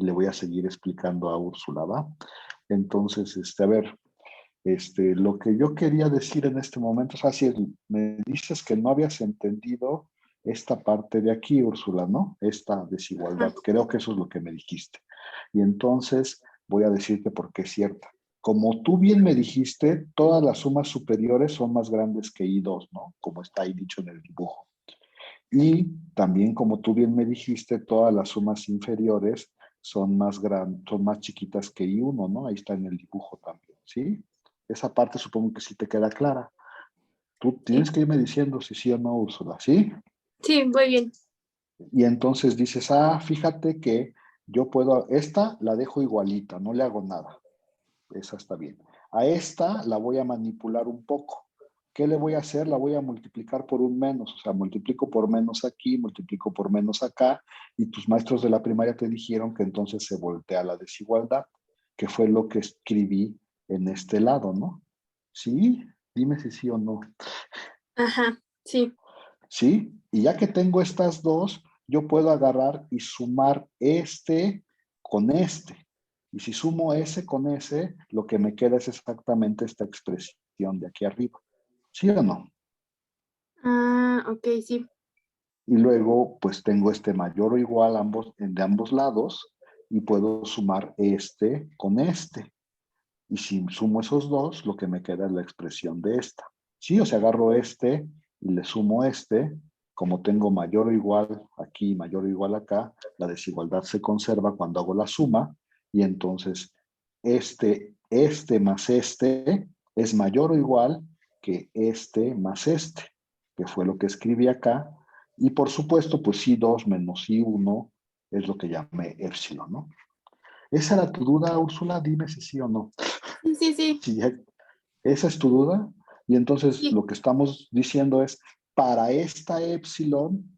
y le voy a seguir explicando a Úrsula, ¿va? Entonces, a ver, lo que yo quería decir en este momento, o sea, si me dices que no habías entendido esta parte de aquí, Úrsula, ¿no? Esta desigualdad, creo que eso es lo que me dijiste. Y entonces voy a decirte por qué es cierta. Como tú bien me dijiste, todas las sumas superiores son más grandes que I2, ¿no? Como está ahí dicho en el dibujo. Y también, como tú bien me dijiste, todas las sumas inferiores son son más chiquitas que I1, ¿no? Ahí está en el dibujo también, ¿sí? Esa parte supongo que sí te queda clara. Tú tienes que irme diciendo si sí o no, Úrsula, ¿sí? Sí, muy bien. Y entonces dices, fíjate que yo puedo, esta la dejo igualita, no le hago nada. Esa está bien. A esta la voy a manipular un poco. ¿Qué le voy a hacer? La voy a multiplicar por un menos. O sea, multiplico por menos aquí, multiplico por menos acá. Y tus maestros de la primaria te dijeron que entonces se voltea la desigualdad, que fue lo que escribí en este lado, ¿no? ¿Sí? Dime si sí o no. Ajá, sí. ¿Sí? Y ya que tengo estas dos, yo puedo agarrar y sumar este con este. Y si sumo ese con ese, lo que me queda es exactamente esta expresión de aquí arriba. ¿Sí o no? Ok, sí. Y luego, pues tengo este mayor o igual de ambos lados y puedo sumar este con este. Y si sumo esos dos, lo que me queda es la expresión de esta. Sí, o sea, agarro este y le sumo este. Como tengo mayor o igual aquí y mayor o igual acá, la desigualdad se conserva cuando hago la suma. Y entonces este más este es mayor o igual que este más este, que fue lo que escribí acá. Y por supuesto, pues I2 menos I1 es lo que llamé épsilon, ¿no? ¿Esa era tu duda, Úrsula? Dime si sí o no. Sí, sí, sí. Si esa es tu duda, y entonces Sí. lo que estamos diciendo es, para esta épsilon,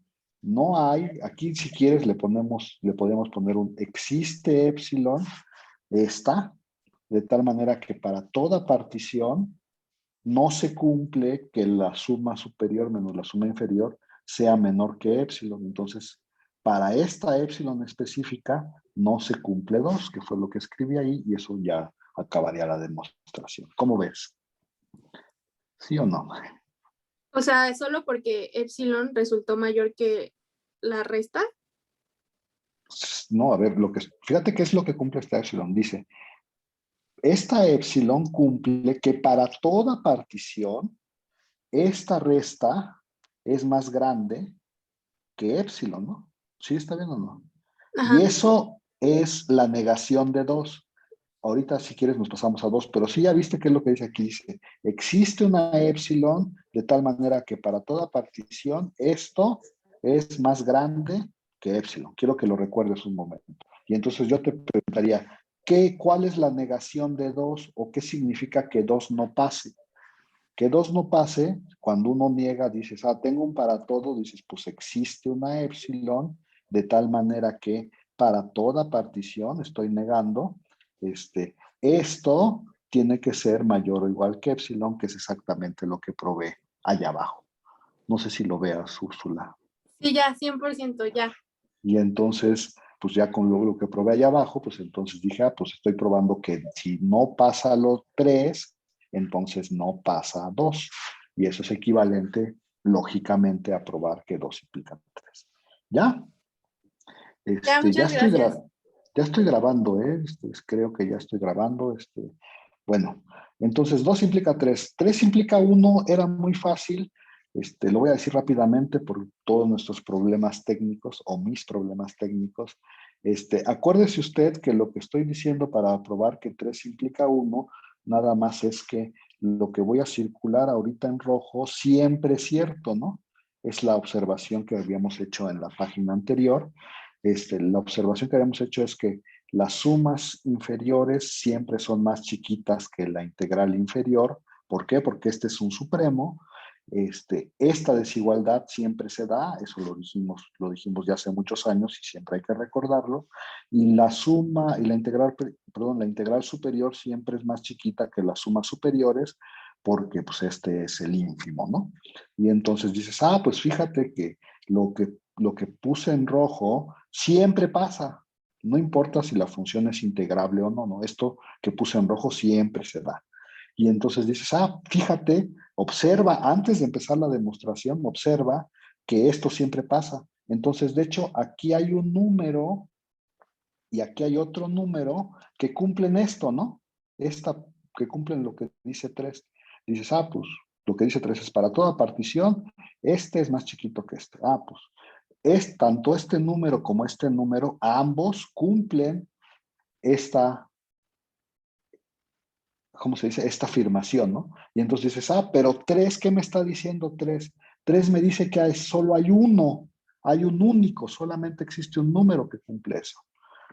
no hay, aquí si quieres le podemos poner un existe épsilon, esta, de tal manera que para toda partición no se cumple que la suma superior menos la suma inferior sea menor que épsilon. Entonces, para esta épsilon específica no se cumple 2, que fue lo que escribí ahí, y eso ya acabaría la demostración. ¿Cómo ves? ¿Sí o no? O sea, solo porque epsilon resultó mayor que la resta. No, a ver, fíjate qué es lo que cumple esta épsilon. Dice, esta épsilon cumple que para toda partición, esta resta es más grande que épsilon, ¿no? ¿Sí está bien o no? Y Ajá. eso es la negación de 2. Ahorita, si quieres, nos pasamos a 2, pero sí ya viste qué es lo que dice aquí. Dice, existe una épsilon de tal manera que para toda partición esto es más grande que épsilon. Quiero que lo recuerdes un momento. Y entonces yo te preguntaría, ¿cuál es la negación de 2 o qué significa que 2 no pase? Que 2 no pase, cuando uno niega, dices, tengo un para todo, dices, pues existe una épsilon de tal manera que para toda partición, estoy negando, esto tiene que ser mayor o igual que épsilon, que es exactamente lo que provee allá abajo. No sé si lo veas, Úrsula. Sí, ya, 100%, ya. Y entonces, pues ya con lo que probé allá abajo, pues entonces dije, pues estoy probando que si no pasa a los 3, entonces no pasa a 2. Y eso es equivalente, lógicamente, a probar que 2 implica 3. ¿Ya? Ya, Ya muchas gracias. ya estoy grabando, ¿eh? Creo que ya estoy grabando. Bueno, entonces 2 implica 3. 3 implica 1, era muy fácil. Lo voy a decir rápidamente por todos nuestros problemas técnicos o mis problemas técnicos. Acuérdese usted que lo que estoy diciendo para probar que 3 implica 1, nada más es que lo que voy a circular ahorita en rojo siempre es cierto, ¿no? Es la observación que habíamos hecho en la página anterior. La observación que habíamos hecho es que las sumas inferiores siempre son más chiquitas que la integral inferior. ¿Por qué? Porque este es un supremo. Esta desigualdad siempre se da, eso lo dijimos ya hace muchos años y siempre hay que recordarlo. Y la suma y la integral superior siempre es más chiquita que las sumas superiores porque pues este es el ínfimo, ¿no? Y entonces dices, pues fíjate que lo que puse en rojo siempre pasa. No importa si la función es integrable o no, no. Esto que puse en rojo siempre se da. Y entonces dices, fíjate, observa, antes de empezar la demostración, observa que esto siempre pasa. Entonces, de hecho, aquí hay un número y aquí hay otro número que cumplen esto, ¿no? Que cumplen lo que dice 3. Dices, pues lo que dice 3 es para toda partición, este es más chiquito que este. Pues es tanto este número como este número, ambos cumplen esta, ¿cómo se dice? Esta afirmación, ¿no? Y entonces dices, pero 3, ¿qué me está diciendo 3? 3 me dice que solo hay uno, hay un único, solamente existe un número que cumple eso.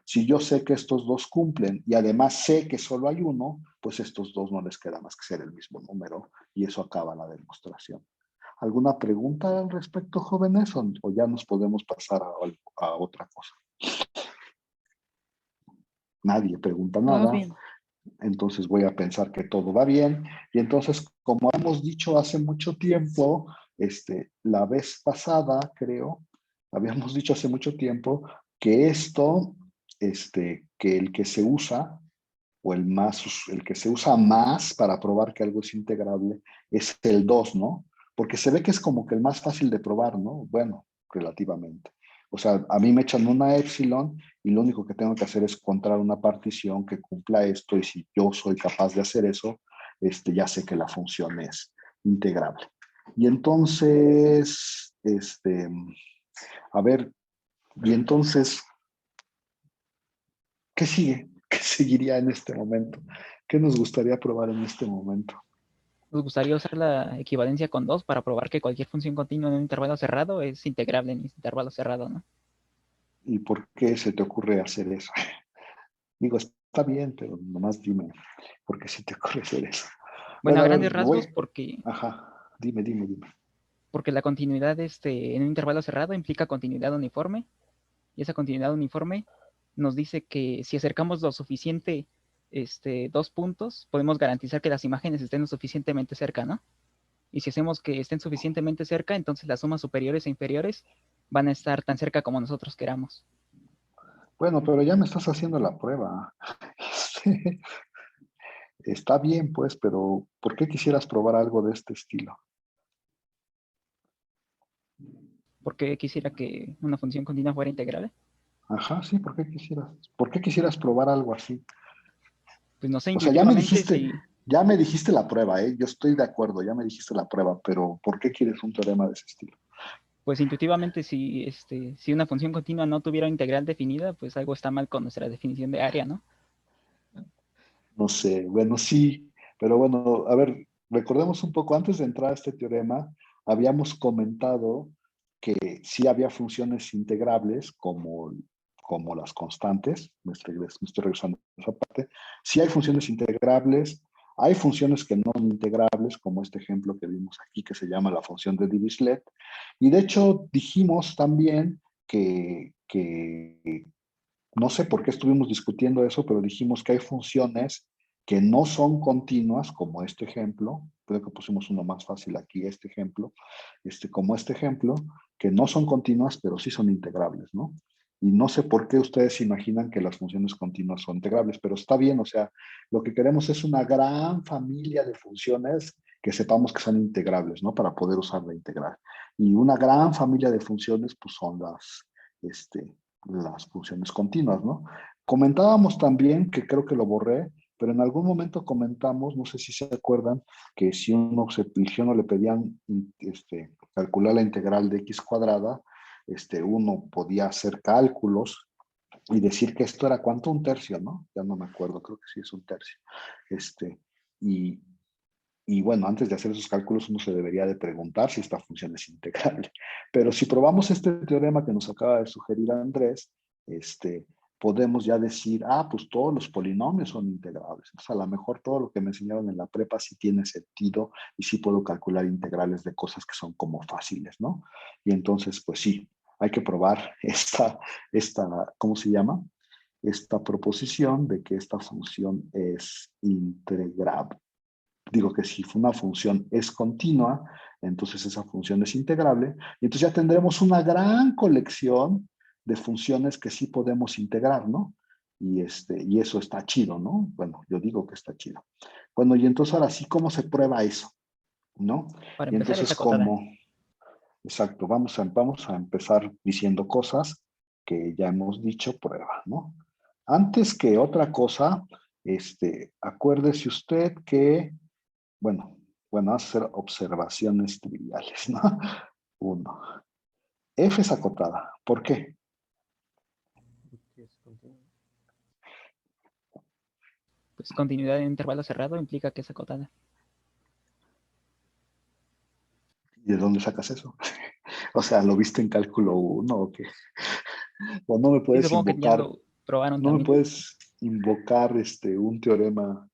Si yo sé que estos dos cumplen y además sé que solo hay uno, pues estos dos no les queda más que ser el mismo número y eso acaba la demostración. ¿Alguna pregunta al respecto, jóvenes? ¿O ya nos podemos pasar a otra cosa? Nadie pregunta Vamos nada. bien. Entonces voy a pensar que todo va bien. Y entonces, como hemos dicho hace mucho tiempo, la vez pasada, creo, habíamos dicho hace mucho tiempo que esto, que el que se usa, o el que se usa más para probar que algo es integrable, es el 2, ¿no? Porque se ve que es como que el más fácil de probar, ¿no? Bueno, relativamente. O sea, a mí me echan una epsilon y lo único que tengo que hacer es encontrar una partición que cumpla esto y si yo soy capaz de hacer eso, ya sé que la función es integrable. Y entonces, a ver, y entonces, ¿qué sigue? ¿Qué seguiría en este momento? ¿Qué nos gustaría probar en este momento? Nos gustaría usar la equivalencia con 2 para probar que cualquier función continua en un intervalo cerrado es integrable en ese intervalo cerrado, ¿no? ¿Y por qué se te ocurre hacer eso? Digo, está bien, pero nomás dime, ¿por qué se te ocurre hacer eso? Bueno, Bueno, a a ver, grandes rasgos Ajá, dime. porque la continuidad en un intervalo cerrado implica continuidad uniforme, y esa continuidad uniforme nos dice que si acercamos lo suficiente 2 puntos, podemos garantizar que las imágenes estén lo suficientemente cerca, ¿no? Y si hacemos que estén suficientemente cerca, entonces las sumas superiores e inferiores van a estar tan cerca como nosotros queramos. Bueno, pero ya me estás haciendo la prueba. Está bien, pues, pero ¿por qué quisieras probar algo de este estilo? Porque quisiera que una función continua fuera integrable. Ajá, sí, ¿por qué quisieras probar algo así? Pues no sé, O sea, intuitivamente si, ya me dijiste la prueba, ¿eh? Yo estoy de acuerdo, ya me dijiste la prueba, pero ¿por qué quieres un teorema de ese estilo? pues intuitivamente si una función continua no tuviera integral definida, pues algo está mal con nuestra definición de área, ¿no? No sé, bueno, sí, pero bueno, a ver, recordemos un poco, antes de entrar a este teorema, habíamos comentado que sí había funciones integrables como las constantes, me estoy regresando a esa parte, sí hay funciones integrables, hay funciones que no son integrables, como este ejemplo que vimos aquí, que se llama la función de Dirichlet, y de hecho dijimos también que no sé por qué estuvimos discutiendo eso, pero dijimos que hay funciones que no son continuas, como este ejemplo, creo que pusimos uno más fácil aquí, este ejemplo, como este ejemplo, que no son continuas, pero sí son integrables, ¿no? Y no sé por qué ustedes imaginan que las funciones continuas son integrables, pero está bien, o sea, lo que queremos es una gran familia de funciones que sepamos que son integrables, ¿no? Para poder usar la integral. Y una gran familia de funciones, pues son las funciones continuas, ¿no? Comentábamos también, que creo que lo borré, pero en algún momento comentamos, no sé si se acuerdan, que si uno le pedían calcular la integral de x cuadrada, uno podía hacer cálculos y decir que esto era ¿cuánto? Un tercio, ¿no? Ya no me acuerdo, creo que sí es un tercio. Y, y bueno, antes de hacer esos cálculos uno se debería de preguntar si esta función es integrable. Pero si probamos este teorema que nos acaba de sugerir Andrés, podemos ya decir, pues todos los polinomios son integrables. Entonces a lo mejor todo lo que me enseñaron en la prepa sí tiene sentido y sí puedo calcular integrales de cosas que son como fáciles, ¿no? Y entonces, pues sí, hay que probar ¿cómo se llama? Esta proposición de que esta función es integrable. Digo que si una función es continua, entonces esa función es integrable, y entonces ya tendremos una gran colección de funciones que sí podemos integrar, ¿no? Y eso está chido, ¿no? Bueno, yo digo que está chido. Bueno, y entonces ahora sí, ¿cómo se prueba eso? ¿No? Para Y empezar, es entonces, acotada. exacto, vamos a empezar diciendo cosas que ya hemos dicho, prueba, ¿no? Antes que otra cosa, acuérdese usted que, bueno, vamos a hacer observaciones triviales, ¿no? Uno. F es acotada. ¿Por qué? Pues continuidad en intervalo cerrado implica que es acotada. ¿Y de dónde sacas eso? O sea, ¿lo viste en cálculo 1 o qué? O no me Y puedes supongo que ya invocar, lo probaron no me también. puedes invocar un teorema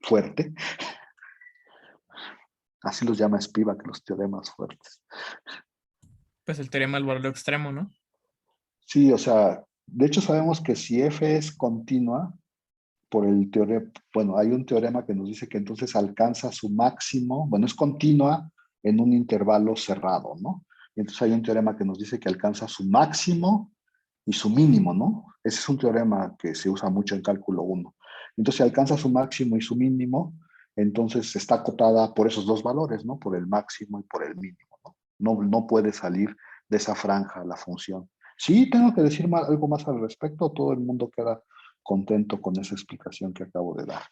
fuerte. Así los llama Spivak, los teoremas fuertes. Pues el teorema del valor extremo, ¿no? Sí, o sea, de hecho sabemos que si F es continua, por el teorema, bueno, hay un teorema que nos dice que entonces alcanza su máximo, bueno, es continua en un intervalo cerrado, ¿no? Y entonces hay un teorema que nos dice que alcanza su máximo y su mínimo, ¿no? Ese es un teorema que se usa mucho en cálculo 1. Entonces, si alcanza su máximo y su mínimo, entonces está acotada por esos dos valores, ¿no? Por el máximo y por el mínimo, ¿no? No puede salir de esa franja la función. Sí, tengo que decir algo más al respecto, todo el mundo queda contento con esa explicación que acabo de dar.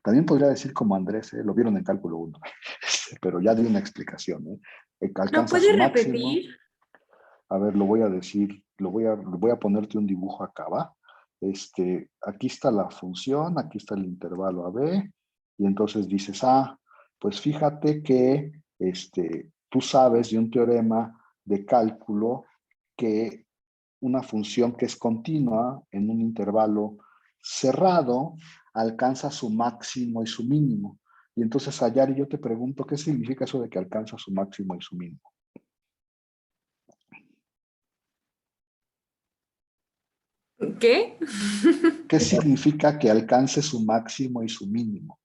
También podría decir como Andrés, lo vieron en cálculo 1, pero ya di una explicación, ¿No alcanza su puedes máximo. repetir? A ver, lo voy a decir, voy a ponerte un dibujo acá, ¿va? Aquí está la función, aquí está el intervalo AB, y entonces dices, pues fíjate que tú sabes de un teorema de cálculo que una función que es continua en un intervalo cerrado alcanza su máximo y su mínimo. Y entonces, Ayari, yo te pregunto, ¿qué significa eso de que alcanza su máximo y su mínimo? ¿Qué? ¿Qué significa que alcance su máximo y su mínimo?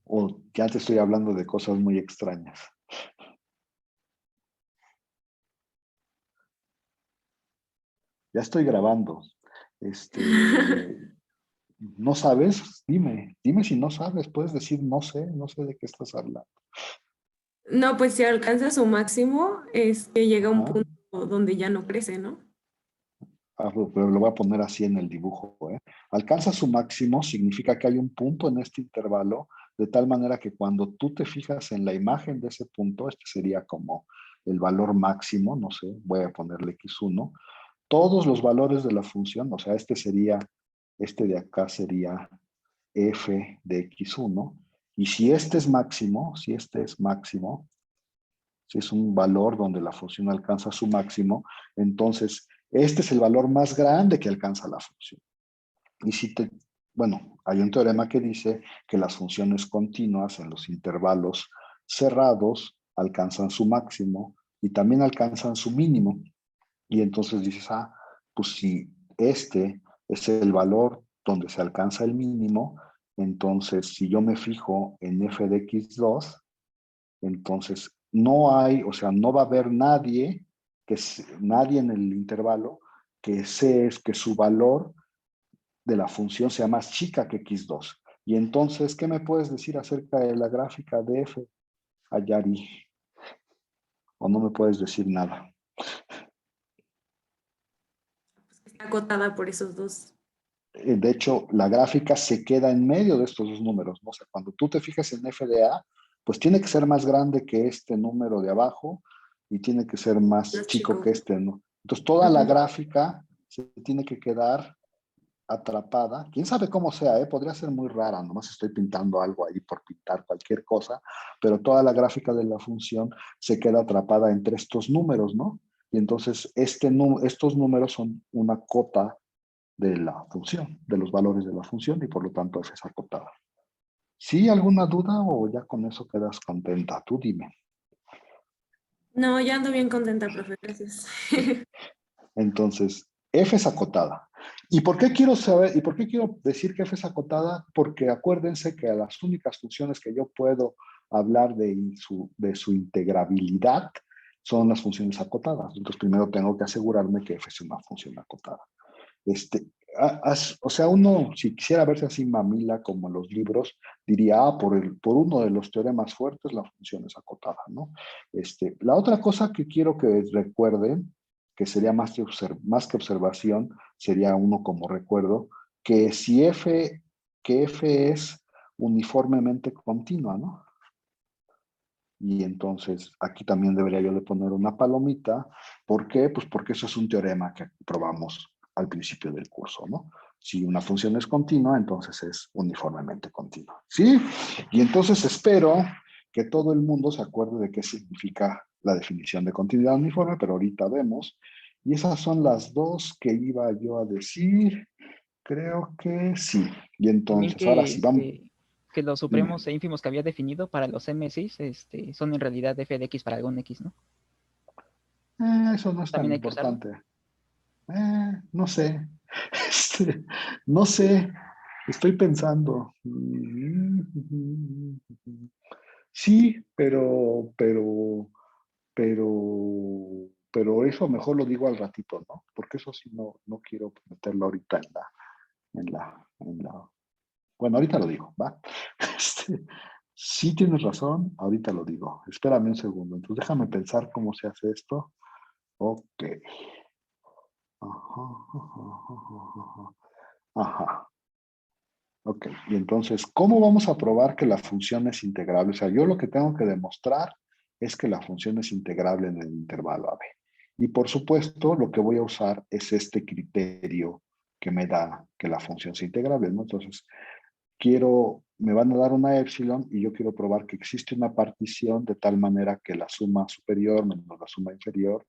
O ya te estoy hablando de cosas muy extrañas. Ya estoy grabando. ¿No sabes? Dime si no sabes. Puedes decir no sé de qué estás hablando. No, pues si alcanza su máximo, es que llega a un Ajá. punto donde ya no crece, ¿no? Pero lo voy a poner así en el dibujo. Alcanza su máximo significa que hay un punto en este intervalo, de tal manera que cuando tú te fijas en la imagen de ese punto, este sería como el valor máximo, no sé, voy a ponerle x1, todos los valores de la función, o sea, este de acá sería f de x1, y si este es máximo, si es un valor donde la función alcanza su máximo, entonces este es el valor más grande que alcanza la función. Y bueno, hay un teorema que dice que las funciones continuas en los intervalos cerrados alcanzan su máximo y también alcanzan su mínimo. Y entonces dices, pues si este es el valor donde se alcanza el mínimo, entonces si yo me fijo en f de x2, entonces no hay, o sea, no va a haber nadie en el intervalo que que su valor de la función sea más chica que x2. Y entonces, ¿qué me puedes decir acerca de la gráfica de f, Ayari? ¿O no me puedes decir nada? Está acotada por esos dos. De hecho, la gráfica se queda en medio de estos dos números, ¿no? O sea, cuando tú te fijas en f de a, pues tiene que ser más grande que este número de abajo y tiene que ser más Más chico chico. que este, ¿no? Entonces, toda la gráfica se tiene que quedar atrapada. Quién sabe cómo sea, podría ser muy rara, nomás estoy pintando algo ahí por pintar cualquier cosa, pero toda la gráfica de la función se queda atrapada entre estos números, ¿no? Y entonces estos números son una cota de la función, de los valores de la función, y por lo tanto f es acotada. ¿Sí? ¿Alguna duda o ya con eso quedas contenta? Tú dime. No, ya ando bien contenta, profe, gracias. Entonces, f es acotada. ¿Y por qué quiero saber, y por qué quiero decir que f es acotada? Porque acuérdense que las únicas funciones que yo puedo hablar de su integrabilidad, son las funciones acotadas. Entonces, primero tengo que asegurarme que f es una función acotada. O sea, uno, si quisiera verse así mamila como en los libros, diría, por uno de los teoremas fuertes, la función es acotada, ¿no? La otra cosa que quiero que recuerden, que sería más que observación, sería uno como recuerdo, que si f es uniformemente continua, ¿no? Y entonces aquí también debería yo de poner una palomita. ¿Por qué? Pues porque eso es un teorema que probamos al principio del curso, ¿no? Si una función es continua, entonces es uniformemente continua, ¿sí? Y entonces espero que todo el mundo se acuerde de qué significa la definición de continuidad uniforme, pero ahorita vemos. Y esas son las dos que iba yo a decir. Creo que sí. Y También entonces, ahora sí, vamos. que los Dime. supremos e ínfimos que había definido para los MSIs son en realidad f de x para algún x, ¿no? Eso no es tan También hay que usarlo. importante. No sé. No sé. Estoy pensando. Sí, pero eso mejor lo digo al ratito, ¿no? Porque eso sí no quiero meterlo ahorita bueno, ahorita lo digo, ¿va? Sí tienes razón, ahorita lo digo. Espérame un segundo. Entonces déjame pensar cómo se hace esto. Ok. Ajá, ajá. Ajá. Ok, y entonces, ¿cómo vamos a probar que la función es integrable? O sea, yo lo que tengo que demostrar es que la función es integrable en el intervalo AB. Y por supuesto, lo que voy a usar es este criterio que me da que la función es integrable, ¿no? Entonces, me van a dar una epsilon y yo quiero probar que existe una partición de tal manera que la suma superior menos la suma inferior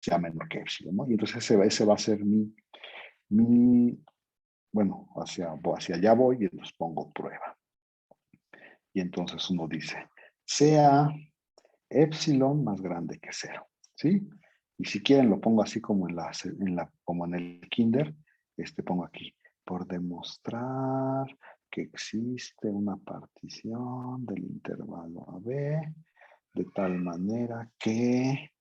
sea menor que epsilon, ¿no? Y entonces ese va a ser bueno, hacia allá voy y entonces pongo prueba. Y entonces uno dice, sea epsilon más grande que 0, ¿sí? Y si quieren lo pongo así como como en el kinder, pongo aquí, por demostrar que existe una partición del intervalo AB de tal manera que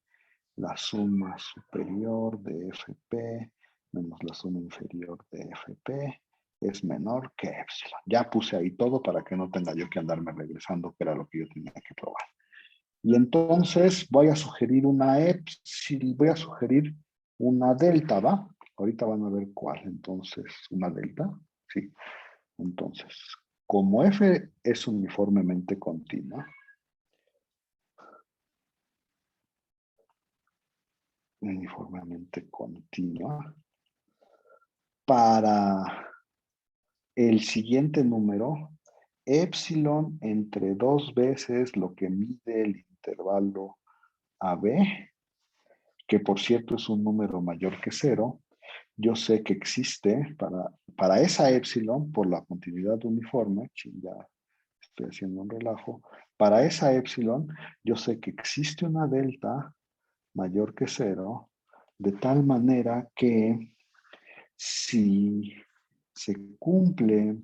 la suma superior de FP menos la suma inferior de FP es menor que epsilon. Ya puse ahí todo para que no tenga yo que andarme regresando, que era lo que yo tenía que probar. Y entonces voy a sugerir una delta, ¿va? Ahorita van a ver cuál. Entonces, una delta, sí. Entonces, como F es uniformemente continua, para el siguiente número, epsilon entre 2 veces lo que mide el intervalo AB, que por cierto es un número mayor que 0, yo sé que existe para esa epsilon, por la continuidad uniforme, ya estoy haciendo un relajo, para esa epsilon yo sé que existe una delta mayor que 0, de tal manera que si se cumple,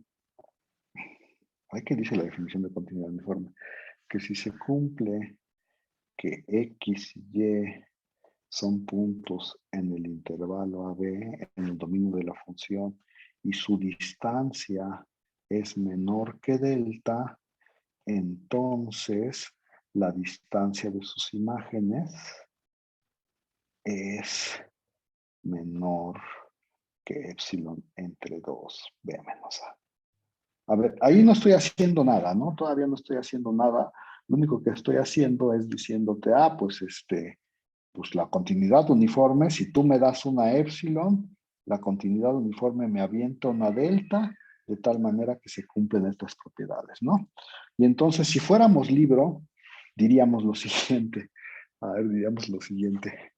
¿qué dice la definición de continuidad uniforme? Que si se cumple que X y Y son puntos en el intervalo AB, en el dominio de la función, y su distancia es menor que delta, entonces la distancia de sus imágenes es menor que epsilon entre 2b menos a. A ver, ahí no estoy haciendo nada, ¿no? Todavía no estoy haciendo nada. Lo único que estoy haciendo es diciéndote, pues la continuidad uniforme, si tú me das una epsilon, la continuidad uniforme me avienta una delta, de tal manera que se cumplen estas propiedades, ¿no? Y entonces, si fuéramos libro, diríamos lo siguiente. A ver, diríamos lo siguiente.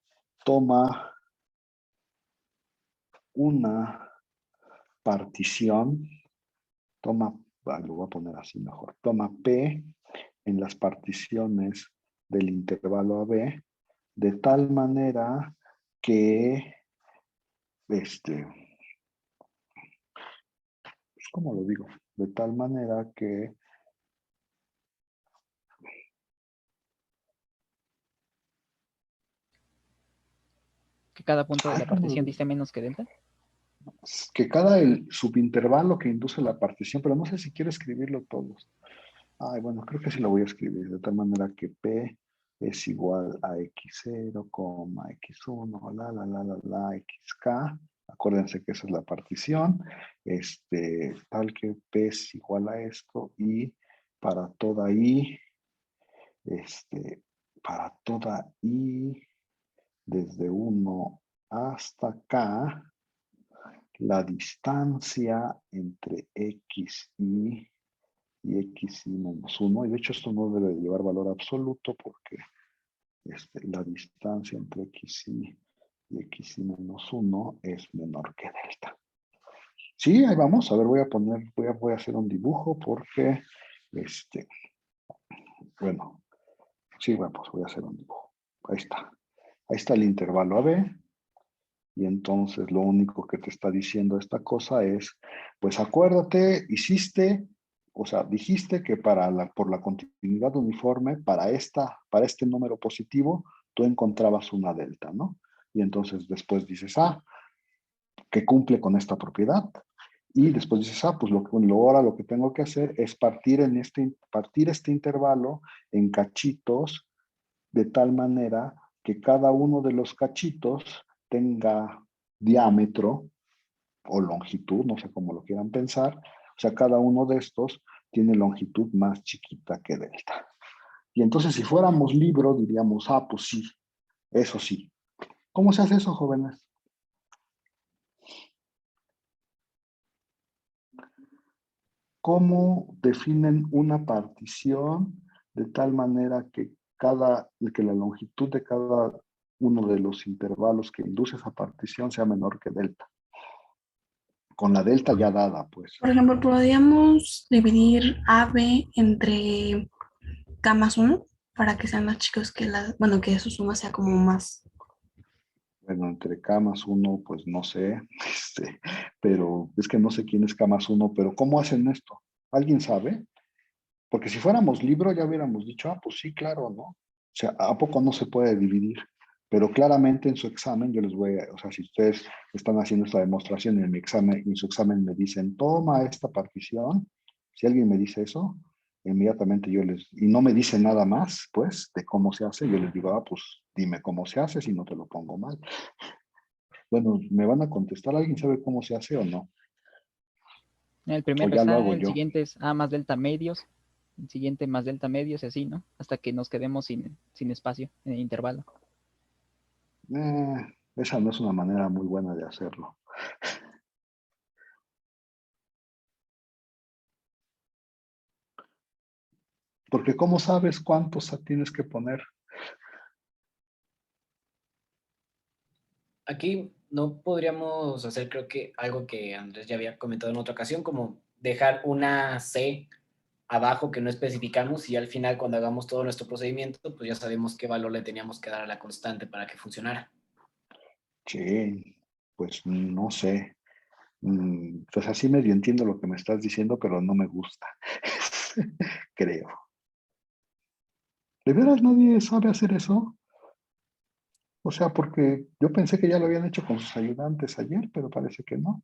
Toma una partición, lo voy a poner así mejor, toma P en las particiones del intervalo AB, de tal manera que, ¿cómo lo digo? De tal manera que cada punto de la Ay, partición ¿cómo? dice menos que delta. Que cada el subintervalo que induce la partición, pero no sé si quiero escribirlo todos. Ay, bueno, creo que sí lo voy a escribir, de tal manera que P es igual a X0, X1, XK. Acuérdense que esa es la partición. Tal que P es igual a esto y para toda I, para toda I, desde 1 hasta K, la distancia entre XI y XI menos 1, y de hecho esto no debe llevar valor absoluto porque la distancia entre XI y XI menos 1 es menor que delta. Sí, ahí vamos. A ver, voy a hacer un dibujo porque, bueno, sí, bueno, pues voy a hacer un dibujo. Ahí está. Ahí está el intervalo AB. Y entonces lo único que te está diciendo esta cosa es, pues acuérdate, o sea, dijiste que por la continuidad uniforme, para este número positivo, tú encontrabas una delta, ¿no? Y entonces después dices, que cumple con esta propiedad. Y después dices, pues ahora lo que tengo que hacer es partir este intervalo en cachitos de tal manera que cada uno de los cachitos tenga diámetro o longitud, no sé cómo lo quieran pensar. O sea, cada uno de estos tiene longitud más chiquita que delta. Y entonces si fuéramos libro diríamos, pues sí, eso sí. ¿Cómo se hace eso, jóvenes? ¿Cómo definen una partición de tal manera que la longitud de cada uno de los intervalos que induce esa partición sea menor que delta? Con la delta ya dada, pues. Por ejemplo, podríamos dividir AB entre K más 1 para que sean más chicos que bueno, que su suma sea como más. Bueno, entre K más 1, pues no sé, pero es que no sé quién es K más 1, pero ¿cómo hacen esto? ¿Alguien sabe? Porque si fuéramos libro ya hubiéramos dicho, pues sí, claro, ¿no? O sea, ¿a poco no se puede dividir? Pero claramente en su examen yo les o sea, si ustedes están haciendo esta demostración en mi examen, en su examen me dicen, toma esta partición, si alguien me dice eso, inmediatamente y no me dice nada más, pues, de cómo se hace, yo les digo, pues dime cómo se hace si no te lo pongo mal. Bueno, ¿me van a contestar? ¿Alguien sabe cómo se hace o no? El O primero ya es lo A, hago el yo. siguiente es A más delta medios, el siguiente más delta medios y así, ¿no? Hasta que nos quedemos sin espacio en el intervalo. Esa no es una manera muy buena de hacerlo. Porque ¿cómo sabes cuántos tienes que poner? Aquí no podríamos hacer, creo que algo que Andrés ya había comentado en otra ocasión, como dejar una C abajo que no especificamos y al final cuando hagamos todo nuestro procedimiento, pues ya sabemos qué valor le teníamos que dar a la constante para que funcionara. Sí, pues no sé. Pues así medio entiendo lo que me estás diciendo, pero no me gusta. Creo. ¿De veras nadie sabe hacer eso? O sea, porque yo pensé que ya lo habían hecho con sus ayudantes ayer, pero parece que no.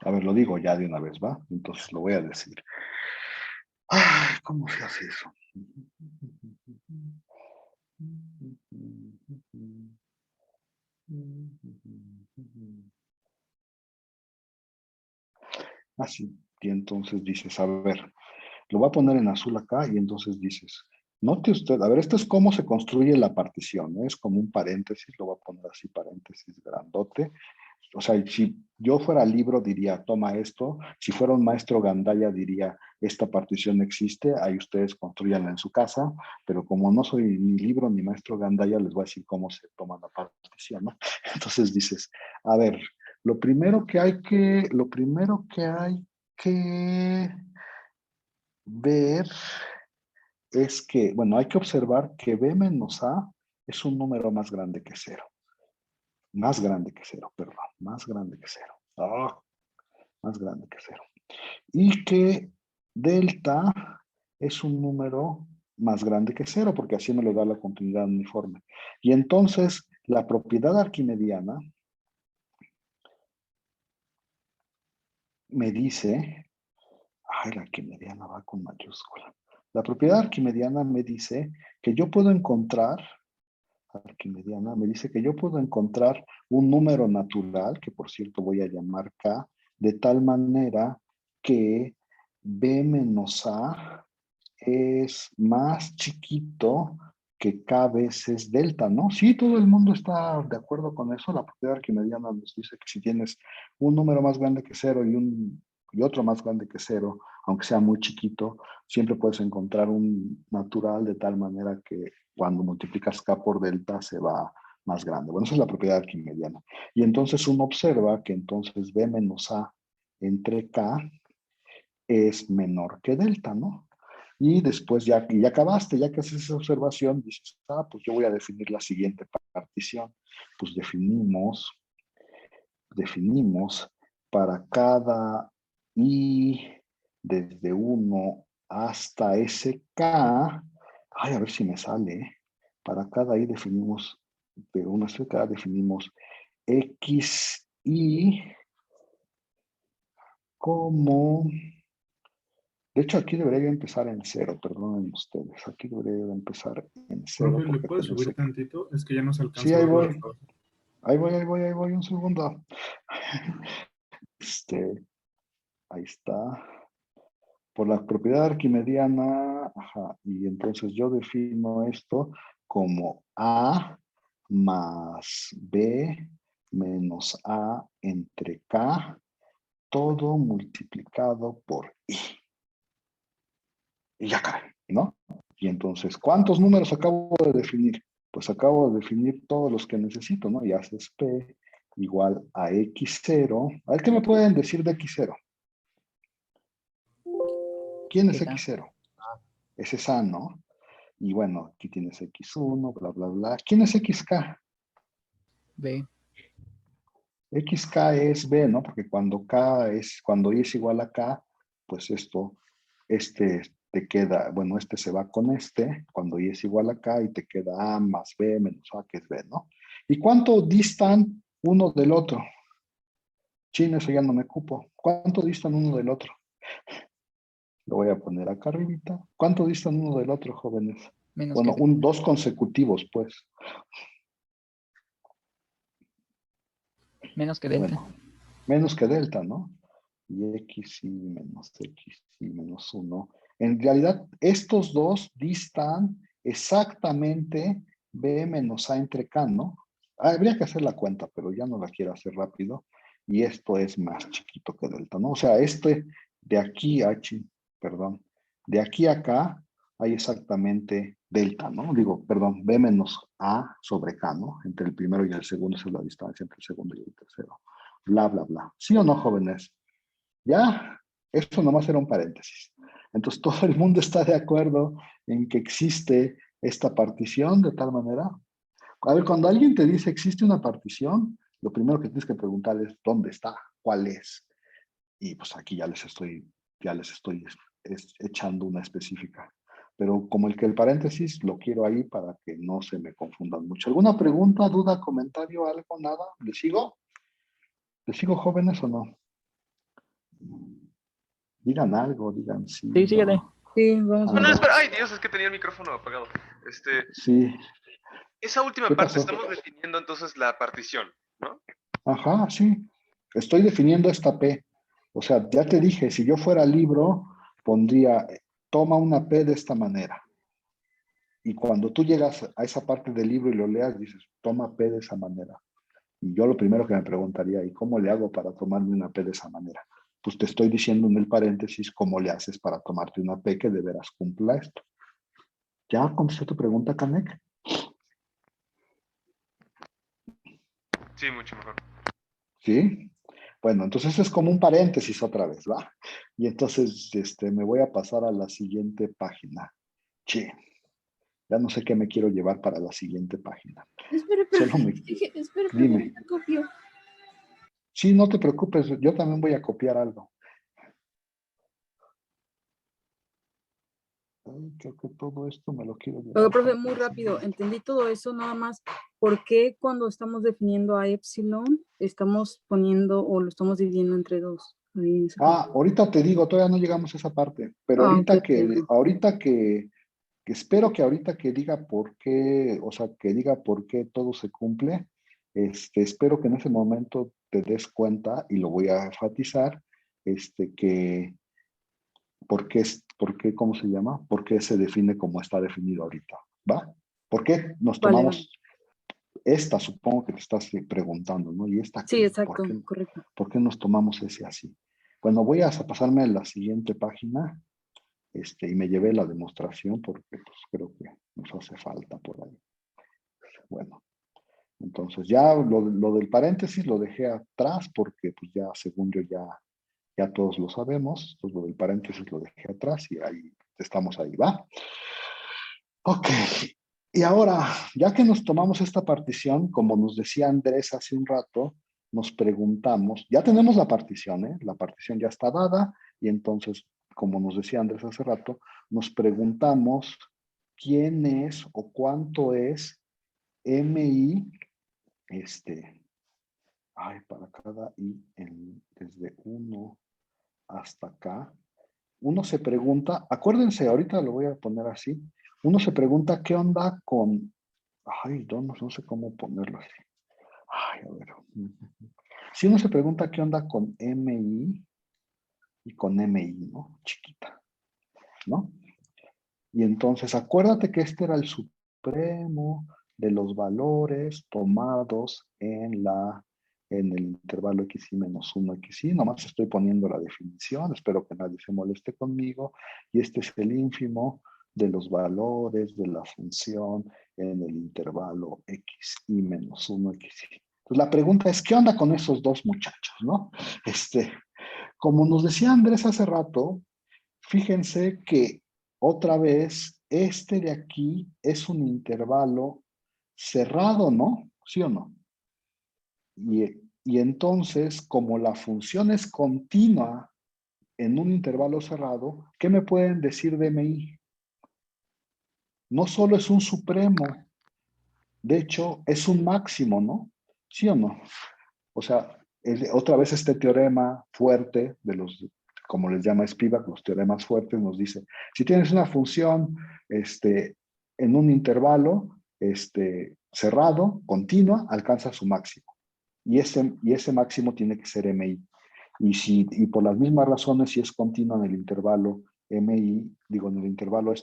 A ver, lo digo ya de una vez, ¿va? Entonces lo voy a decir. Ay, ¿cómo se hace eso? Así. Y entonces dices, a ver, lo voy a poner en azul acá y entonces dices, note usted, a ver, esto es cómo se construye la partición, ¿no? Es como un paréntesis, lo voy a poner así, paréntesis grandote. O sea, si yo fuera libro diría, toma esto. Si fuera un maestro gandaya diría, esta partición existe, ahí ustedes construyanla en su casa, pero como no soy ni libro ni maestro gandaya, les voy a decir cómo se toma la partición, ¿no? Entonces dices, a ver, lo primero que hay que ver es que, bueno, hay que observar que B menos A es un número más grande que cero. Más grande que cero, perdón. Más grande que cero. Más grande que cero. Y que delta es un número más grande que cero, porque así me lo da la continuidad uniforme. Y entonces, la propiedad arquimediana me dice, la arquimediana va con mayúscula. La propiedad arquimediana me dice que yo puedo encontrar, arquimediana me dice que yo puedo encontrar un número natural, que por cierto voy a llamar K, de tal manera que B menos A es más chiquito que K veces delta, ¿no? Sí, todo el mundo está de acuerdo con eso. La propiedad arquimediana nos dice que si tienes un número más grande que cero y otro más grande que cero, aunque sea muy chiquito, siempre puedes encontrar un natural de tal manera que cuando multiplicas K por delta se va más grande. Bueno, esa es la propiedad arquimediana. Y entonces uno observa que entonces B menos A entre K es menor que delta, ¿no? Y después ya acabaste, ya que haces esa observación, dices, pues yo voy a definir la siguiente partición. Pues definimos para cada i desde 1 hasta sk, a ver si me sale, ¿eh? Para cada i definimos, de 1 hasta sk definimos xi como... De hecho, aquí debería empezar en 0, perdonen ustedes. Aquí debería empezar en 0. Profe, ¿le puedes subir tantito? Es que ya no se alcanza Sí, a ahí ver voy. los... Ahí voy, un segundo. Ahí está. Por la propiedad arquimediana, y entonces yo defino esto como A más B menos A entre K, todo multiplicado por I. Y ya acabé, ¿no? Y entonces, ¿cuántos números acabo de definir? Pues acabo de definir todos los que necesito, ¿no? Y haces P igual a X0. A ver, ¿qué me pueden decir de X0? ¿Quién es Esa. X0? Ese es A, ¿no? Y bueno, aquí tienes X1, bla, bla, bla. ¿Quién es XK? B. XK es B, ¿no? Porque cuando cuando Y es igual a K, pues este te queda, bueno, este se va con este, cuando Y es igual a K, y te queda A más B menos A, que es B, ¿no? ¿Y cuánto distan uno del otro? Chin, eso ya no me cupo. ¿Cuánto distan uno del otro? Lo voy a poner acá arribita. ¿Cuánto distan uno del otro, jóvenes? Menos Bueno, que dos consecutivos, pues. delta. Bueno, menos que delta, ¿no? Y x y menos 1. En realidad, estos dos distan exactamente b menos a entre k, ¿no? Habría que hacer la cuenta, pero ya no la quiero hacer rápido. Y esto es más chiquito que delta, ¿no? O sea, de aquí a, perdón, de aquí a acá hay exactamente delta, ¿no? Digo, perdón, b menos a sobre k, ¿no? Entre el primero y el segundo es la distancia entre el segundo y el tercero. Bla, bla, bla. ¿Sí o no, jóvenes? Ya, esto nomás era un paréntesis. Entonces, todo el mundo está de acuerdo en que existe esta partición de tal manera. A ver, cuando alguien te dice existe una partición, lo primero que tienes que preguntar es ¿dónde está? ¿Cuál es? Y pues aquí ya les estoy echando una específica. Pero como el paréntesis lo quiero ahí para que no se me confundan mucho. ¿Alguna pregunta, duda, comentario, algo, nada? ¿Les sigo? ¿Les sigo, jóvenes, o no? Digan algo, digan sí. Sí, síguele. No. Sí, vamos. No, espera. Ay, Dios, es que tenía el micrófono apagado. Sí. Esa última ¿Qué parte, pasó? estamos definiendo entonces la partición, ¿no? Ajá, sí. Estoy definiendo esta P. O sea, ya te dije, si yo fuera libro, pondría, toma una P de esta manera. Y cuando tú llegas a esa parte del libro y lo leas, dices, toma P de esa manera. Y yo lo primero que me preguntaría, ¿y cómo le hago para tomarme una P de esa manera? Pues te estoy diciendo en el paréntesis cómo le haces para tomarte una P que de veras cumpla esto. ¿Ya contesté tu pregunta, Kanek? Sí, mucho mejor. ¿Sí? Bueno, entonces es como un paréntesis otra vez, ¿va? Y entonces me voy a pasar a la siguiente página. Sí. Ya no sé qué me quiero llevar para la siguiente página. Espera, Solo me... espera, Dime. ahorita copio. Sí, no te preocupes, yo también voy a copiar algo. Ay, creo que todo esto me lo quiero llevar. Pero, profe, muy rápido, entendí todo eso, nada más. ¿Por qué cuando estamos definiendo a epsilon estamos poniendo o lo estamos dividiendo entre 2? Ahorita te digo, todavía no llegamos a esa parte, pero ahorita ok, que espero que ahorita que diga por qué, o sea, que diga por qué todo se cumple, espero que en ese momento te des cuenta, y lo voy a enfatizar, que por qué, ¿cómo se llama? ¿Por qué se define como está definido ahorita? ¿Va? ¿Por qué nos Vale, tomamos esta, supongo que te estás preguntando, ¿no? Y esta, Sí, ¿qué? exacto, correcto. ¿Por qué nos tomamos ese así? Bueno, voy a pasarme a la siguiente página, y me llevé la demostración porque pues, creo que nos hace falta por ahí. Bueno, entonces ya lo del paréntesis lo dejé atrás porque pues ya según yo ya todos lo sabemos, entonces lo del paréntesis lo dejé atrás y ahí estamos ahí, ¿va? Ok, y ahora, ya que nos tomamos esta partición, como nos decía Andrés hace un rato, nos preguntamos, ya tenemos la partición, ¿eh? La partición ya está dada, y entonces, como nos decía Andrés hace rato, nos preguntamos quién es o cuánto es MI, para cada I, desde 1 hasta acá. Uno se pregunta, acuérdense, ahorita lo voy a poner así, uno se pregunta qué onda con, no sé cómo ponerlo así. A ver. Si uno se pregunta qué onda con MI y con MI, ¿no? Chiquita, ¿no? Y entonces acuérdate que este era el supremo de los valores tomados en el intervalo xy menos 1 xy. Nomás estoy poniendo la definición, espero que nadie se moleste conmigo. Y este es el ínfimo de los valores de la función en el intervalo xy menos 1 xy. Entonces la pregunta es, ¿qué onda con esos dos muchachos, no? Como nos decía Andrés hace rato, fíjense que otra vez, de aquí es un intervalo cerrado, ¿no? ¿Sí o no? Y entonces, como la función es continua en un intervalo cerrado, ¿qué me pueden decir de MI? No solo es un supremo, de hecho, es un máximo, ¿no? ¿Sí o no? O sea, otra vez este teorema fuerte de los, como les llama Spivak, los teoremas fuertes, nos dice, si tienes una función en un intervalo cerrado, continua, alcanza su máximo. Y ese máximo tiene que ser MI. Y por las mismas razones, si es continua en el intervalo MI, digo, en el intervalo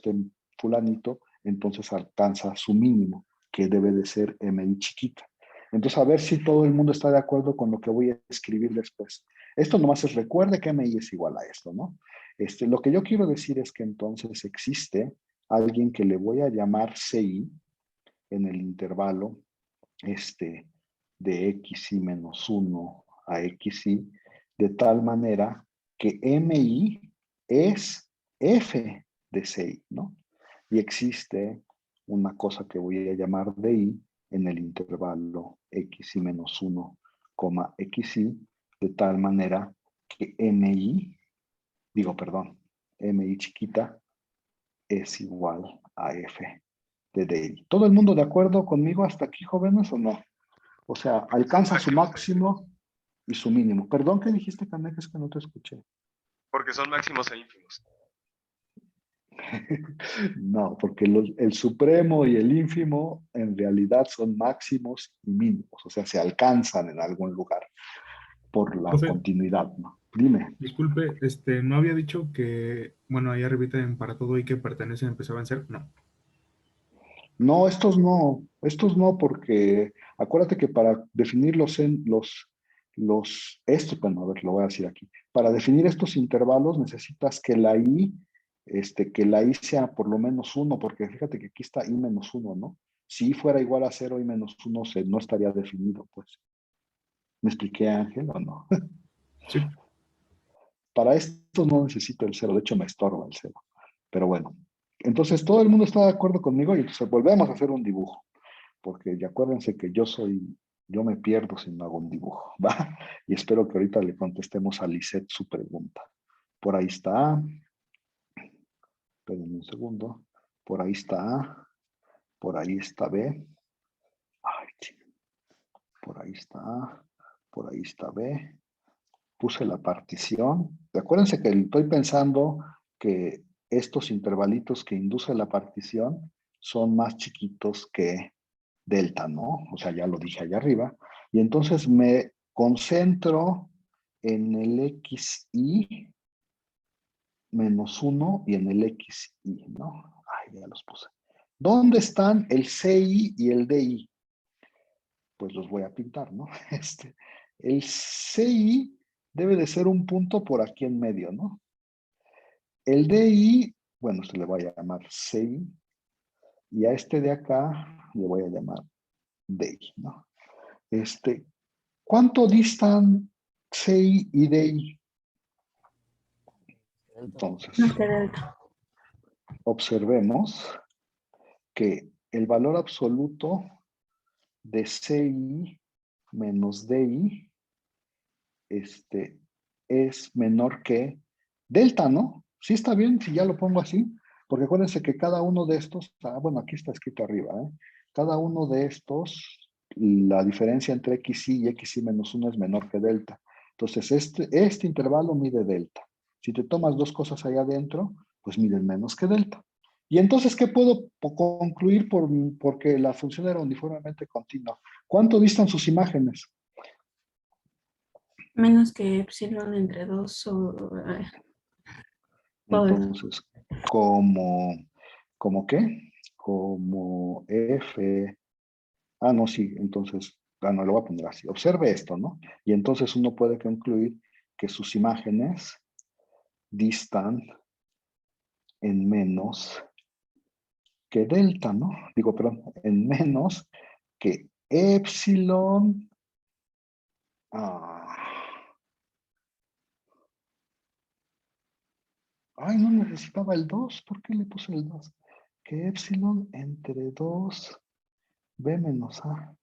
fulanito, entonces alcanza su mínimo, que debe de ser MI chiquita. Entonces, a ver si todo el mundo está de acuerdo con lo que voy a escribir después. Esto nomás es recuerde que MI es igual a esto, ¿no? Lo que yo quiero decir es que entonces existe alguien que le voy a llamar CI en el intervalo de xy menos 1 a xy, de tal manera que MI es F de CI, ¿no? Y existe una cosa que voy a llamar DI en el intervalo xy menos 1, xy, de tal manera que MI chiquita es igual a F de DI. ¿Todo el mundo de acuerdo conmigo hasta aquí, jóvenes, o no? O sea, alcanza su máximo y su mínimo. Perdón, ¿qué dijiste, Canek? Es que no te escuché. Porque son máximos e ínfimos. No, porque el supremo y el ínfimo en realidad son máximos y mínimos, o sea, se alcanzan en algún lugar por la Profe, continuidad, ¿no? Dime. disculpe, ¿no había dicho que, bueno, ahí arribita en para todo y que pertenecen empezaban a ser? No. No, estos no, porque acuérdate que para definir bueno, a ver, lo voy a decir aquí. Para definir estos intervalos necesitas que la I sea por lo menos 1, porque fíjate que aquí está I menos 1, ¿no? Si I fuera igual a 0, I menos 1 no estaría definido, pues. ¿Me expliqué, Ángel, o no? Sí. Para esto no necesito el 0, de hecho me estorba el 0. Pero bueno, Entonces todo el mundo está de acuerdo conmigo y entonces volvemos a hacer un dibujo. Porque ya acuérdense que yo me pierdo si no hago un dibujo, ¿va? Y espero que ahorita le contestemos a Lisette su pregunta. Por ahí está A. Espérenme un segundo. Por ahí está A. Por ahí está B. Ay, por ahí está A. Por ahí está B. Puse la partición. Acuérdense que estoy pensando que estos intervalitos que induce la partición son más chiquitos que delta, ¿no? O sea, ya lo dije allá arriba. Y entonces me concentro en el xi menos 1 y en el xi, ¿no? Ay, ya los puse. ¿Dónde están el ci y el di? Pues los voy a pintar, ¿no? El ci debe de ser un punto por aquí en medio, ¿no? El di, bueno, se le voy a llamar ci, y a este de acá le voy a llamar di, ¿no? ¿Cuánto distan ci y di? Entonces, No, que delta. observemos que el valor absoluto de ci menos di es menor que delta, ¿no? Sí está bien si ya lo pongo así, porque acuérdense que cada uno de estos, bueno, aquí está escrito arriba, ¿eh? Cada uno de estos, la diferencia entre xi y xi menos 1 es menor que delta. Entonces, este intervalo mide delta. Si te tomas dos cosas allá adentro, pues miden menos que delta. Y entonces, ¿qué puedo concluir porque la función era uniformemente continua? ¿Cuánto distan sus imágenes? Menos que epsilon entre 2 o... todo eso. Entonces, ¿como qué? Como F. Ah, no, sí, entonces, no, lo voy a poner así. Observe esto, ¿no? Y entonces uno puede concluir que sus imágenes distan en menos que delta, ¿no? Digo, perdón, en menos que epsilon. Ay, no necesitaba el 2. ¿Por qué le puse el 2? Que epsilon entre 2 b menos a.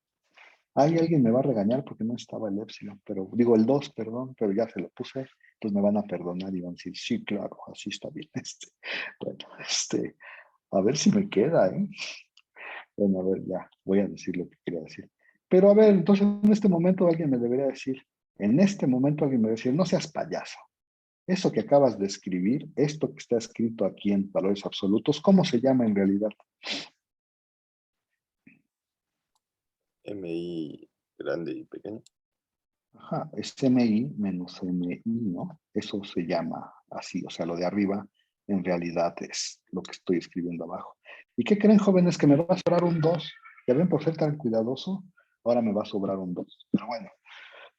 Ahí alguien me va a regañar porque no estaba el epsilon, pero digo el 2, perdón, pero ya se lo puse, entonces me van a perdonar y van a decir, sí, claro, así está bien. Bueno, a ver si me queda, ¿eh? Bueno, a ver, ya, voy a decir lo que quería decir. Pero a ver, entonces en este momento alguien me debería decir, no seas payaso. Eso que acabas de escribir, esto que está escrito aquí en valores absolutos, ¿cómo se llama en realidad? MI grande y pequeño. Ajá, es MI menos MI, ¿no? Eso se llama así, o sea, lo de arriba en realidad es lo que estoy escribiendo abajo. ¿Y qué creen, jóvenes? Que me va a sobrar un 2. Ya ven, por ser tan cuidadoso, ahora me va a sobrar un 2. Pero bueno,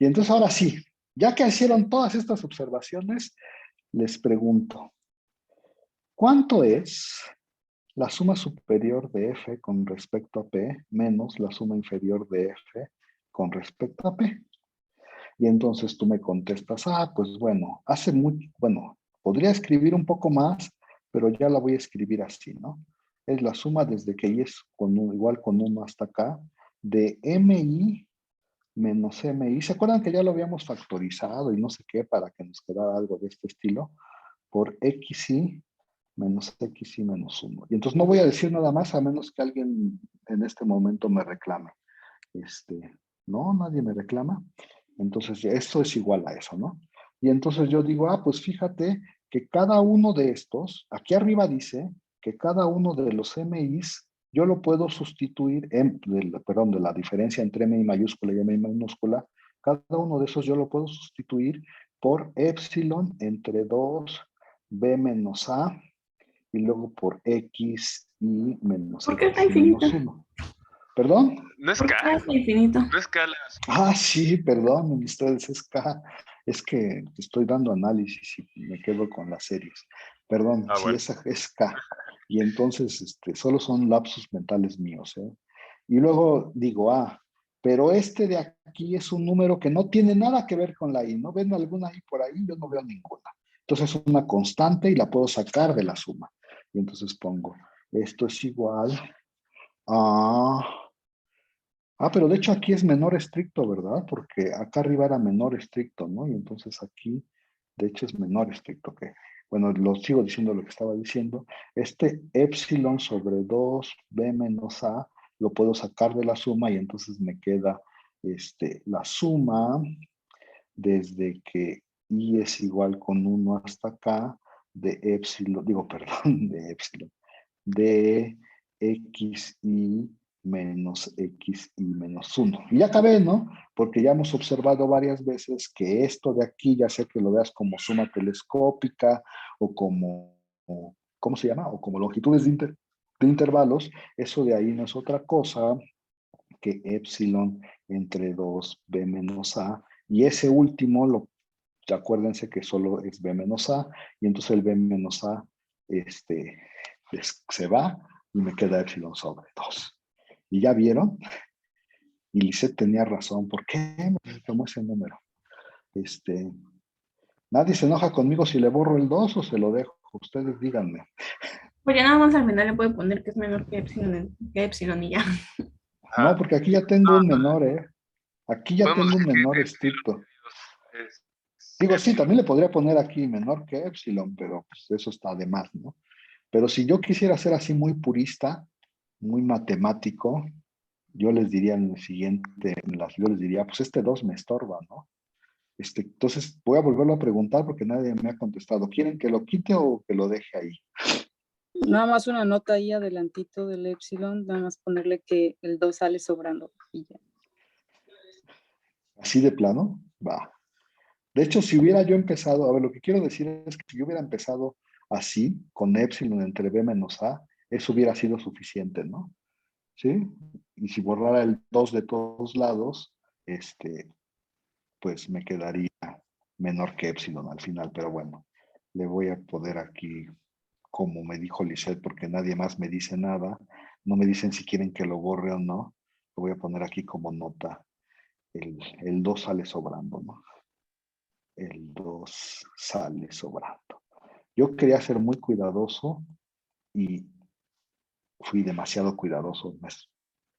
y entonces ahora sí, ya que hicieron todas estas observaciones, les pregunto, ¿cuánto es la suma superior de F con respecto a P menos la suma inferior de F con respecto a P? Y entonces tú me contestas, pues bueno, podría escribir un poco más, pero ya la voy a escribir así, ¿no? Es la suma desde que y es igual con 1 hasta acá, de MI menos MI. ¿Se acuerdan que ya lo habíamos factorizado y no sé qué para que nos quedara algo de este estilo? Por XI menos XI menos 1. Y entonces no voy a decir nada más a menos que alguien en este momento me reclame. No, nadie me reclama. Entonces, esto es igual a eso, ¿no? Y entonces yo digo, pues fíjate que cada uno de estos, aquí arriba dice que cada uno de los MIs, yo lo puedo sustituir, de la diferencia entre MI mayúscula y MI minúscula, cada uno de esos yo lo puedo sustituir por epsilon entre 2 b menos a y luego por x y menos ¿Por qué está x menos infinito? 1. ¿Perdón? No es ¿Por qué K, está infinito? no es K. Sí, perdón, ustedes, es que estoy dando análisis y me quedo con las series. Perdón, sí, Bueno. esa es K. Y entonces, solo son lapsus mentales míos, ¿eh? Y luego digo, pero este de aquí es un número que no tiene nada que ver con la I. ¿No ven alguna I por ahí? Yo no veo ninguna. Entonces es una constante y la puedo sacar de la suma. Y entonces pongo, esto es igual a... pero de hecho aquí es menor estricto, ¿verdad? Porque acá arriba era menor estricto, ¿no? Y entonces aquí, de hecho, es menor estricto que... Bueno, lo sigo diciendo lo que estaba diciendo. Este epsilon sobre 2b menos a lo puedo sacar de la suma y entonces me queda la suma desde que i es igual con 1 hasta acá de epsilon, digo, perdón, de epsilon, de xi menos xi menos 1. Y ya acabé, ¿no? Porque ya hemos observado varias veces que esto de aquí, ya sea que lo veas como suma telescópica o como, ¿cómo se llama? O como longitudes de intervalos, eso de ahí no es otra cosa que epsilon entre 2b menos a, y ese último, acuérdense que solo es b menos a, y entonces el b menos a se va y me queda epsilon sobre 2. ¿Y ya vieron? Y Lisette tenía razón. ¿Por qué me tomó ese número? Nadie se enoja conmigo si le borro el 2 o se lo dejo. Ustedes díganme. Pues ya nada más al final le puede poner que es menor que epsilon y ya. No, porque aquí ya tengo un menor, ¿eh? Aquí ya Podemos tengo un decir que menor epsilon estricto. es Digo, sí, epsilon. también le podría poner aquí menor que epsilon, pero pues eso está de más, ¿no? Pero si yo quisiera ser así muy purista, muy matemático, yo les diría en el siguiente, yo les diría, pues este 2 me estorba, ¿no? Entonces voy a volverlo a preguntar porque nadie me ha contestado. ¿Quieren que lo quite o que lo deje ahí? Nada más una nota ahí adelantito del epsilon, nada más ponerle que el 2 sale sobrando y ya. ¿Así de plano? Va. De hecho, si hubiera yo empezado, a ver, lo que quiero decir es que si yo hubiera empezado así, con epsilon entre b menos a, eso hubiera sido suficiente, ¿no? ¿Sí? Y si borrara el 2 de todos lados, pues me quedaría menor que epsilon al final, pero bueno, le voy a poner aquí, como me dijo Lisette, porque nadie más me dice nada, no me dicen si quieren que lo borre o no, lo voy a poner aquí como nota, el 2 sale sobrando, ¿no? El 2 sale sobrando. Yo quería ser muy cuidadoso y fui demasiado cuidadoso,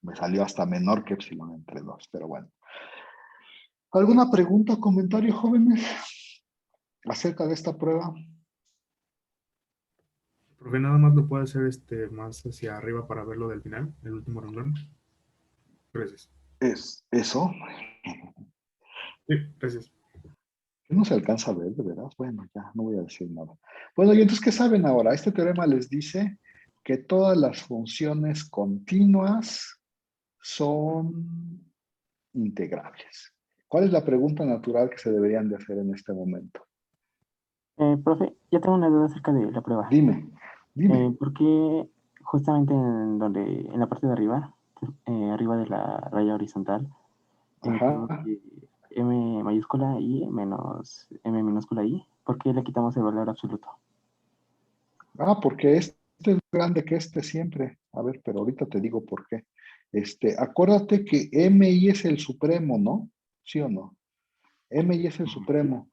me salió hasta menor que epsilon entre 2, pero bueno. ¿Alguna pregunta o comentario, jóvenes, acerca de esta prueba? Porque nada más lo puede hacer más hacia arriba para verlo del final, el último renglón. Gracias. ¿Es eso? Sí, gracias. No se alcanza a ver, de veras. Bueno, ya, no voy a decir nada. Bueno, y entonces, ¿qué saben ahora? Este teorema les dice que todas las funciones continuas son integrables. ¿Cuál es la pregunta natural que se deberían de hacer en este momento? Profe, yo tengo una duda acerca de la prueba. Dime. ¿Por qué justamente en la parte de arriba, arriba de la raya horizontal, tenemos M mayúscula I menos M minúscula I? ¿Por qué le quitamos el valor absoluto? Porque este es más grande que este siempre. A ver, pero ahorita te digo por qué. Acuérdate que MI es el supremo, ¿no? ¿Sí o no? MI es el supremo.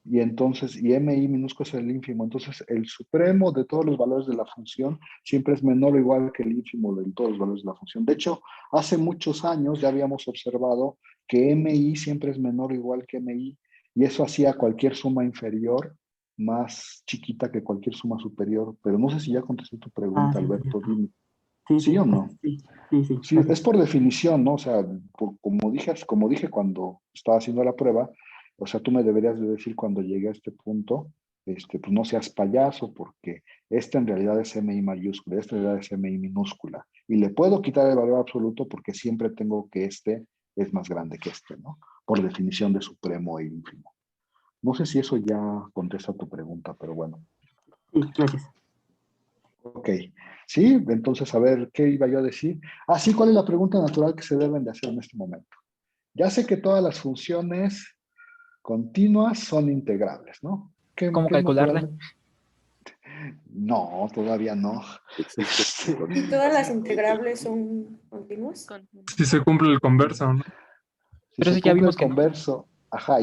Y entonces, y MI minúsculo es el ínfimo. Entonces, el supremo de todos los valores de la función siempre es menor o igual que el ínfimo de todos los valores de la función. De hecho, hace muchos años ya habíamos observado que MI siempre es menor o igual que MI, y eso hacía cualquier suma inferior más chiquita que cualquier suma superior. Pero no sé si ya contesté tu pregunta, Sí, Alberto, dime. Sí, ¿Sí o no? Sí, Sí, es por definición, ¿no? O sea, como dije cuando estaba haciendo la prueba, o sea, tú me deberías de decir cuando llegue a este punto, pues no seas payaso, porque este en realidad es MI mayúscula, este en realidad es MI minúscula. Y le puedo quitar el valor absoluto porque siempre tengo que este es más grande que este, ¿no? Por definición de supremo e ínfimo. No sé si eso ya contesta tu pregunta, pero bueno. Sí, gracias. Ok, sí, entonces a ver, ¿qué iba yo a decir? Sí, ¿cuál es la pregunta natural que se deben de hacer en este momento? Ya sé que todas las funciones continuas son integrables, ¿no? ¿Cómo calcularla? No, todavía no. ¿Y todas las integrables son continuas? Si se cumple el converso, ¿no? Si Pero se eso ya cumple vimos el que no. converso,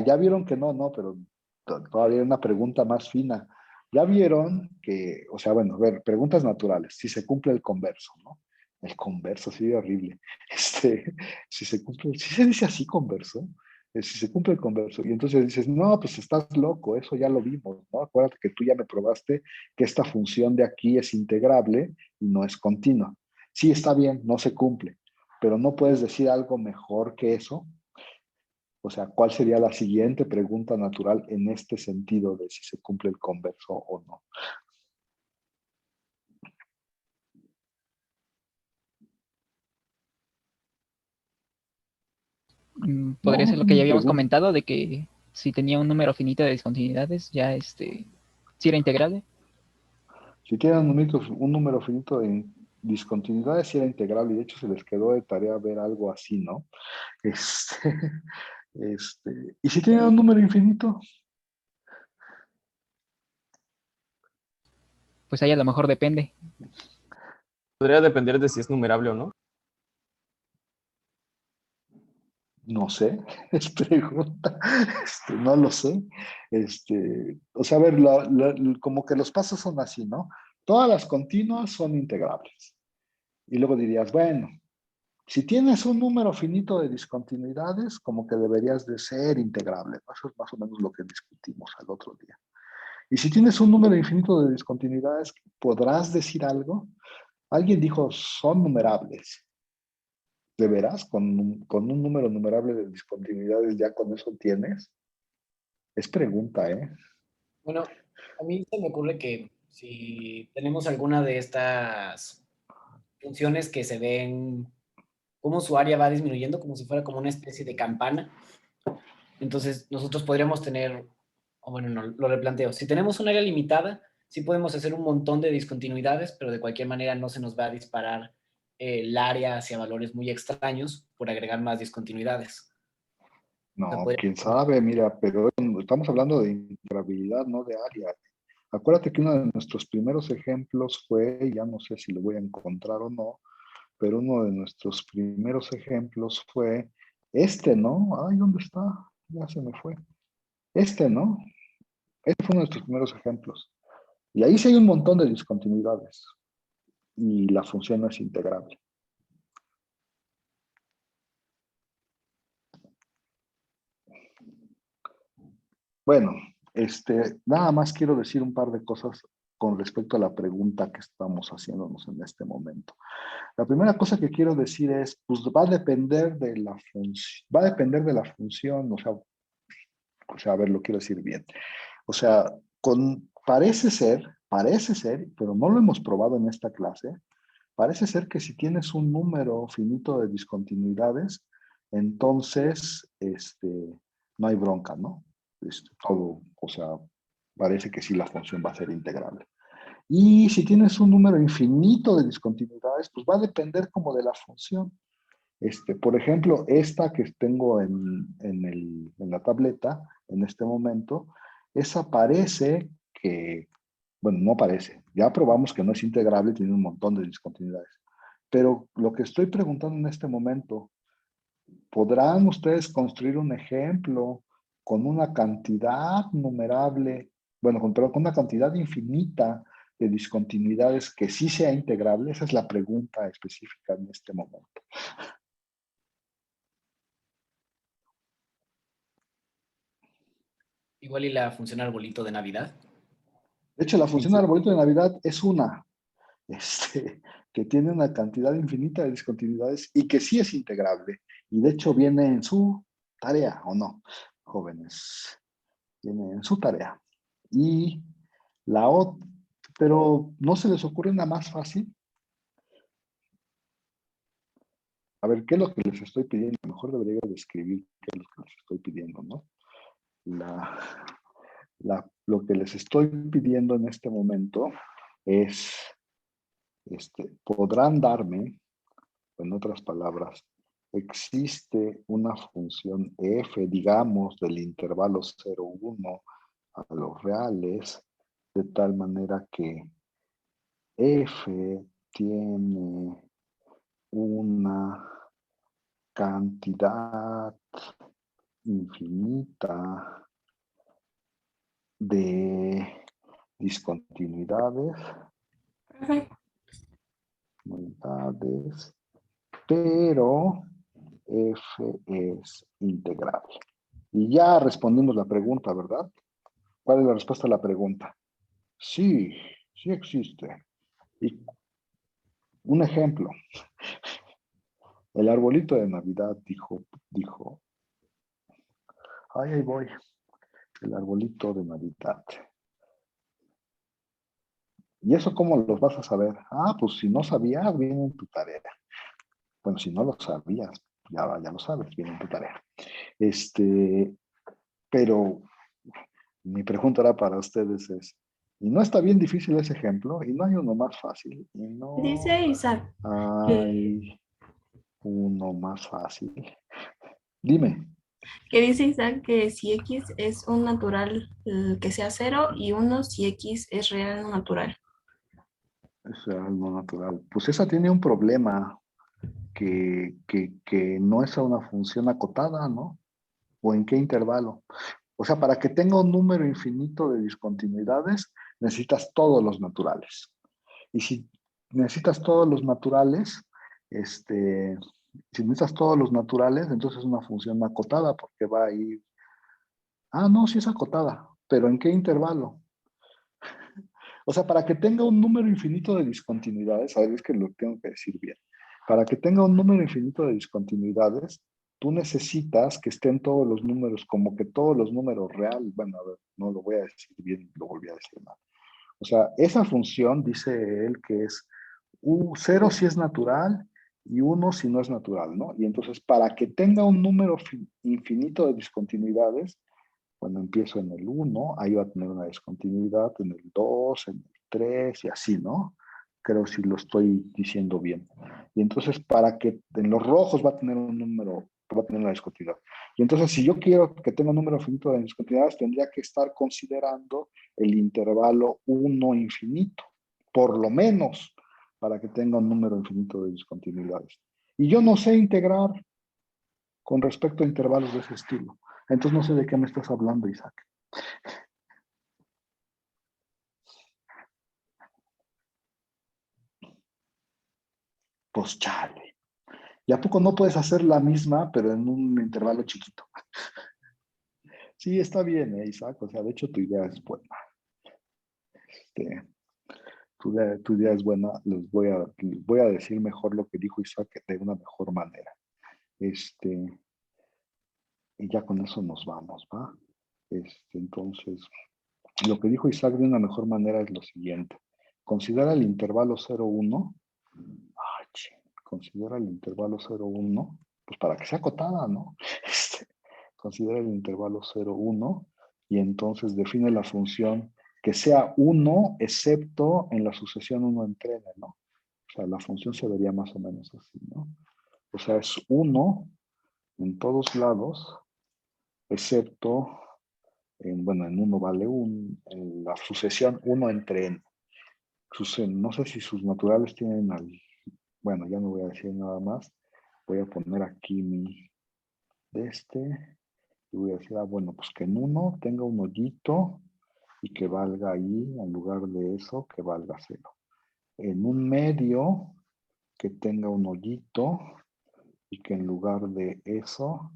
ya vieron que no, pero todavía hay una pregunta más fina. Ya vieron que, o sea, bueno, a ver, preguntas naturales, si se cumple el converso, ¿no? El converso, sí, horrible. Si se cumple, si se dice así converso, si se cumple el converso, y entonces dices, no, pues estás loco, eso ya lo vimos, ¿no? Acuérdate que tú ya me probaste que esta función de aquí es integrable y no es continua. Sí, está bien, no se cumple, pero no puedes decir algo mejor que eso. O sea, ¿cuál sería la siguiente pregunta natural en este sentido de si se cumple el converso o no? Podría No, ser lo que ya habíamos pregunta. comentado, de que si tenía un número finito de discontinuidades, ya sí era integrable. Si tienen un número finito de discontinuidades, sí era integrable, y de hecho se les quedó de tarea ver algo así, ¿no? Este, y si tienen un número infinito, Pues ahí a lo mejor depende. Podría depender de si es numerable o no. no sé, es pregunta, no lo sé. O sea, a ver, como que los pasos son así, ¿no? Todas las continuas son integrables. Y luego dirías, bueno, si tienes un número finito de discontinuidades, como que deberías de ser integrable. Eso es más o menos lo que discutimos al otro día. Y si tienes un número infinito de discontinuidades, ¿podrás decir algo? Alguien dijo, son numerables. ¿De veras? ¿Con un número numerable de discontinuidades ya con eso tienes? Es pregunta, ¿eh? Bueno, a mí se me ocurre que si tenemos alguna de estas funciones que se ven cómo su área va disminuyendo, como si fuera como una especie de campana, entonces nosotros podríamos tener, o bueno, no, lo replanteo, si tenemos un área limitada, sí podemos hacer un montón de discontinuidades, pero de cualquier manera no se nos va a disparar el área hacia valores muy extraños por agregar más discontinuidades. O sea, No, quién sabe, mira, pero estamos hablando de integrabilidad, no de área. Acuérdate que uno de nuestros primeros ejemplos fue, ya no sé si lo voy a encontrar o no, pero uno de nuestros primeros ejemplos fue ¿no? Ay, ¿dónde está? Ya se me fue. ¿No? Este fue uno de nuestros primeros ejemplos. Y ahí sí hay un montón de discontinuidades y la función no es integrable. Bueno, nada más quiero decir un par de cosas con respecto a la pregunta que estamos haciéndonos en este momento. La primera cosa que quiero decir es, pues va a depender de la función, o sea, a ver, lo quiero decir bien. O sea, parece ser, pero no lo hemos probado en esta clase, parece ser que si tienes un número finito de discontinuidades, entonces, no hay bronca, ¿no? Todo, o sea, parece que sí la función va a ser integrable. Y si tienes un número infinito de discontinuidades, pues va a depender como de la función. Por ejemplo, esta que tengo en la tableta en este momento, esa parece que, bueno, no parece, ya probamos que no es integrable, tiene un montón de discontinuidades. Pero lo que estoy preguntando en este momento, ¿podrán ustedes construir un ejemplo con una cantidad numerable, bueno, con una cantidad infinita de discontinuidades que sí sea integrable? Esa es la pregunta específica en este momento. Igual y la función arbolito de Navidad. De hecho, la función arbolito de Navidad es una, que tiene una cantidad infinita de discontinuidades y que sí es integrable. Y de hecho viene en su tarea, ¿o no, jóvenes? Viene en su tarea. Y la otra, pero ¿no se les ocurre una más fácil? A ver, ¿qué es lo que les estoy pidiendo? A lo mejor debería de escribir qué es lo que les estoy pidiendo, ¿no? Lo que les estoy pidiendo en este momento es, podrán darme, en otras palabras, existe una función f, digamos, del intervalo 0,1 a los reales, de tal manera que f tiene una cantidad infinita de discontinuidades, Ujú. unidades, pero f es integrable. Y ya respondimos la pregunta, ¿verdad? ¿Cuál es la respuesta a la pregunta? Sí, sí existe. Y un ejemplo. El arbolito de Navidad dijo, ay, ahí voy, el arbolito de Navidad. ¿Y eso cómo los vas a saber? Ah, pues si no sabías, viene en tu tarea. Bueno, si no lo sabías, ya lo sabes, viene en tu tarea. Pero mi pregunta era para ustedes es, ¿y no está bien difícil ese ejemplo? ¿Y no hay uno más fácil? ¿Y no Dice Isaac hay uno más fácil? Dime. que dice Isaac que si X es un natural que sea 0 y 1 si X es real no natural. Es algo natural. Pues esa tiene un problema que no es una función acotada, ¿no? ¿O en qué intervalo? O sea, para que tenga un número infinito de discontinuidades, necesitas todos los naturales. Y si necesitas todos los naturales, si necesitas todos los naturales, entonces es una función acotada porque va a ir... Ah, no, sí es acotada, pero ¿en qué intervalo? O sea, para que tenga un número infinito de discontinuidades, a ver, es que lo tengo que decir bien. Para que tenga un número infinito de discontinuidades, tú necesitas que estén todos los números, como que todos los números reales. Bueno, a ver, no lo voy a decir bien, lo volví a decir mal. O sea, esa función dice él que es 0 si es natural y 1 si no es natural, ¿no? Y entonces, para que tenga un número infinito de discontinuidades, cuando empiezo en el 1, ahí va a tener una discontinuidad, en el 2, en el 3 y así, ¿no? Creo si lo estoy diciendo bien. Y entonces para que en los rojos va a tener un número, va a tener una discontinuidad. Y entonces si yo quiero que tenga un número finito de discontinuidades, tendría que estar considerando el intervalo 1 infinito, por lo menos, para que tenga un número infinito de discontinuidades. Y yo no sé integrar con respecto a intervalos de ese estilo. Entonces no sé de qué me estás hablando, Isaac. Pues chale. ¿Y a poco no puedes hacer la misma, pero en un intervalo chiquito? Sí, está bien, Isaac. O sea, de hecho tu idea es buena. Tu idea es buena. Les voy a decir mejor lo que dijo Isaac de una mejor manera. Y ya con eso nos vamos, ¿va? Entonces, lo que dijo Isaac de una mejor manera es lo siguiente. Considera el intervalo 0,1. Considera el intervalo 0,1, pues para que sea acotada, ¿no? Considera el intervalo 0,1 y entonces define la función que sea 1 excepto en la sucesión 1 entre n, ¿no? O sea, la función se vería más o menos así, ¿no? O sea, es 1 en todos lados, excepto bueno, en 1 vale 1, en la sucesión 1 entre n. No sé si sus naturales tienen bueno, ya no voy a decir nada más. Voy a poner aquí mi y voy a decir, bueno, pues que en 1 tenga un hoyito y que valga ahí, en lugar de eso, que valga 0. En un medio, que tenga un hoyito y que en lugar de eso,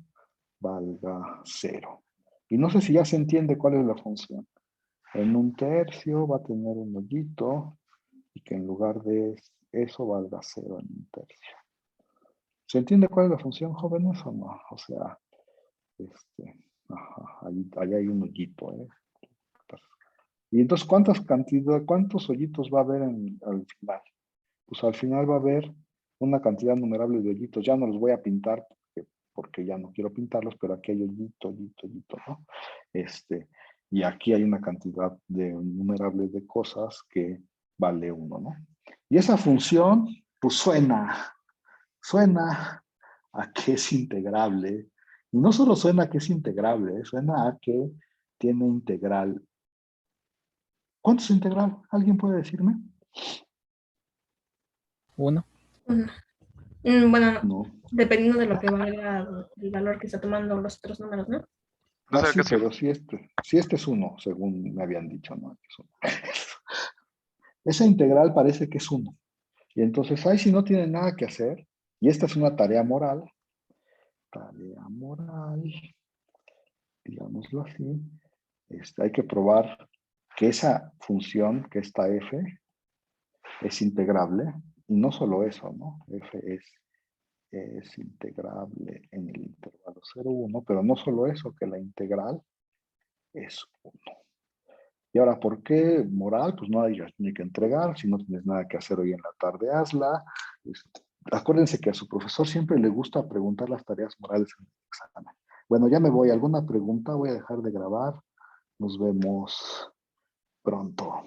valga 0. Y no sé si ya se entiende cuál es la función. En un tercio va a tener un hoyito y que en lugar de eso valga 0 en un tercio. ¿Se entiende cuál es la función, jóvenes, o no? O sea, ahí hay un hoyito, ¿eh? Y entonces, ¿cuántos hoyitos va a haber al final? Pues al final va a haber una cantidad numerable de hoyitos. Ya no los voy a pintar porque ya no quiero pintarlos, pero aquí hay hoyito, ¿no? Y aquí hay una cantidad numerable de cosas que vale 1, ¿no? Y esa función, pues suena a que es integrable. Y no solo suena a que es integrable, suena a que tiene integral. ¿Cuánto es integral? ¿Alguien puede decirme? 1. Bueno, No. dependiendo de lo que valga el valor que está tomando los otros números, ¿no? No sabía sí, que sí. pero sí este es 1, según me habían dicho, ¿no? Este es 1. Esa integral parece que es 1. Y entonces ahí si no tienen nada que hacer, y esta es una tarea moral, digámoslo así, hay que probar que esa función, que esta f, es integrable, y no solo eso, ¿no? F es integrable en el intervalo 0, 1, pero no solo eso, que la integral es 1. Y ahora, ¿por qué moral? Pues no hay ni que entregar, si no tienes nada que hacer hoy en la tarde, hazla. Acuérdense que a su profesor siempre le gusta preguntar las tareas morales en el examen. Bueno, ya me voy. ¿Alguna pregunta? Voy a dejar de grabar. Nos vemos pronto.